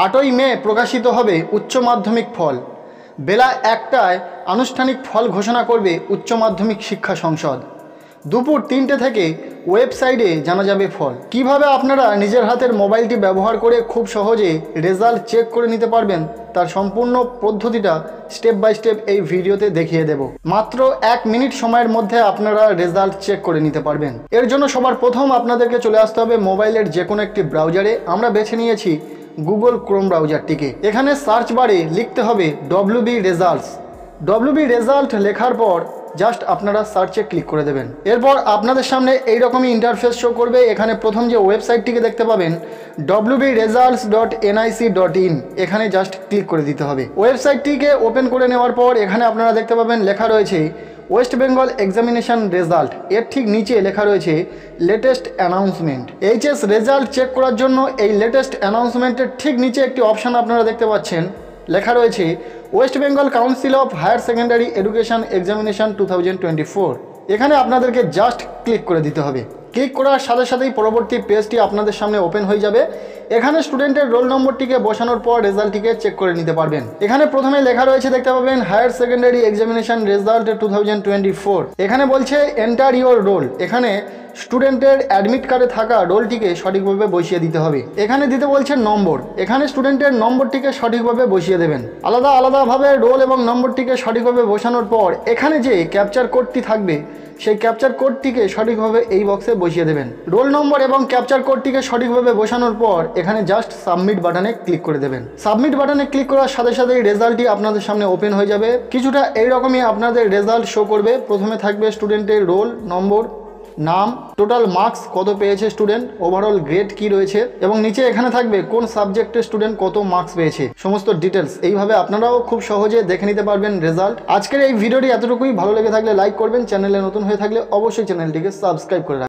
8ই মে প্রকাশিত হবে উচ্চ মাধ্যমিক ফল। বেলা 1টায় আনুষ্ঠানিক ফল ঘোষণা করবে উচ্চ মাধ্যমিক শিক্ষা সংসদ। দুপুর 3টে থেকে ওয়েবসাইটে জানা যাবে ফল। কিভাবে আপনারা নিজের হাতের মোবাইলটি ব্যবহার করে খুব সহজে রেজাল্ট চেক করে নিতে পারবেন তার সম্পূর্ণ পদ্ধতিটা স্টেপ বাই স্টেপ এই ভিডিওতে দেখিয়ে দেব। মাত্র 1 মিনিট সময়ের মধ্যে আপনারা রেজাল্ট চেক করে নিতে পারবেন। এর জন্য সবার প্রথম আপনাদেরকে চলে আসতে হবে মোবাইলের যে কোনো একটি ব্রাউজারে। আমরা বেছে নিয়েছি গুগল ক্রোম ব্রাউজারটিকে। এখানে সার্চ বারে লিখতে হবে WB রেজাল্টস। WB রেজাল্ট লেখার পর জাস্ট আপনারা সার্চে ক্লিক করে দেবেন। এরপর আপনাদের সামনে এইরকমই ইন্টারফেস শো করবে। এখানে প্রথম যে ওয়েবসাইটটিকে দেখতে পাবেন wbresults.nic.in, এখানে জাস্ট ক্লিক করে দিতে হবে। ওয়েবসাইটটিকে ওপেন করে নেওয়ার পর এখানে আপনারা দেখতে পাবেন লেখা রয়েছে ওয়েস্ট বেঙ্গল এক্সামিনেশন রেজাল্ট। এর ঠিক নিচে লেখা রয়েছে latest announcement. HS result check করার জন্য এই লেটেস্ট অ্যানাউন্সমেন্টের ঠিক নিচে একটি অপশান আপনারা দেখতে পাচ্ছেন, লেখা রয়েছে West Bengal council of higher secondary education examination 2024। এখানে আপনাদেরকে জাস্ট ক্লিক করে দিতে হবে। ক্লিক করার সাথে সাথেই পরবর্তী পেজটি আপনাদের সামনে ওপেন হয়ে যাবে। এখানে স্টুডেন্টের রোল নম্বরটিকে বসানোর পর রেজাল্টটিকে চেক করে নিতে পারবেন। এখানে প্রথমে লেখা রয়েছে দেখতে পাবেন হায়ার সেকেন্ডারি এক্সামিনেশন রেজাল্ট 2024। এখানে বলছে এন্টার ইওর রোল। এখানে স্টুডেন্টের অ্যাডমিট কার্ডে থাকা রোলটিকে সঠিকভাবে বসিয়ে দিতে হবে। এখানে দিতে বলছে নম্বর। এখানে স্টুডেন্টের নম্বরটিকে সঠিকভাবে বসিয়ে দেবেন। আলাদা আলাদাভাবে রোল এবং নম্বরটিকে সঠিকভাবে বসানোর পর এখানে যে ক্যাপচার কোডটি থাকবে সেই ক্যাপচার কোডটিকে সঠিকভাবে এই বক্সে বসিয়ে দেবেন। রোল নম্বর এবং ক্যাপচার কোডটিকে সঠিকভাবে বসানোর পর এখানে জাস্ট সাবমিট বাটনে ক্লিক করে দেবেন। সাবমিট বাটনে ক্লিক করার সাথে সাথেই রেজাল্টটি আপনাদের সামনে ওপেন হয়ে যাবে। কিছুটা এইরকমই আপনাদের রেজাল্ট শো করবে। প্রথমে থাকবে স্টুডেন্টের রোল নম্বর, নাম, টোটাল মার্কস কত পেয়েছে স্টুডেন্ট, ওভারঅল গ্রেড কি রয়েছে, এবং নিচে এখানে থাকবে কোন সাবজেক্টে স্টুডেন্ট কত মার্কস পেয়েছে, সমস্ত ডিটেলস। এইভাবে আপনারাও খুব সহজে দেখে নিতে পারবেন রেজাল্ট। আজকের এই ভিডিওটি এতটুকুই। ভালো লেগে থাকলে লাইক করবেন, চ্যানেলে নতুন হয়ে থাকলে অবশ্যই চ্যানেলটিকে সাবস্ক্রাইব করে রাখবেন।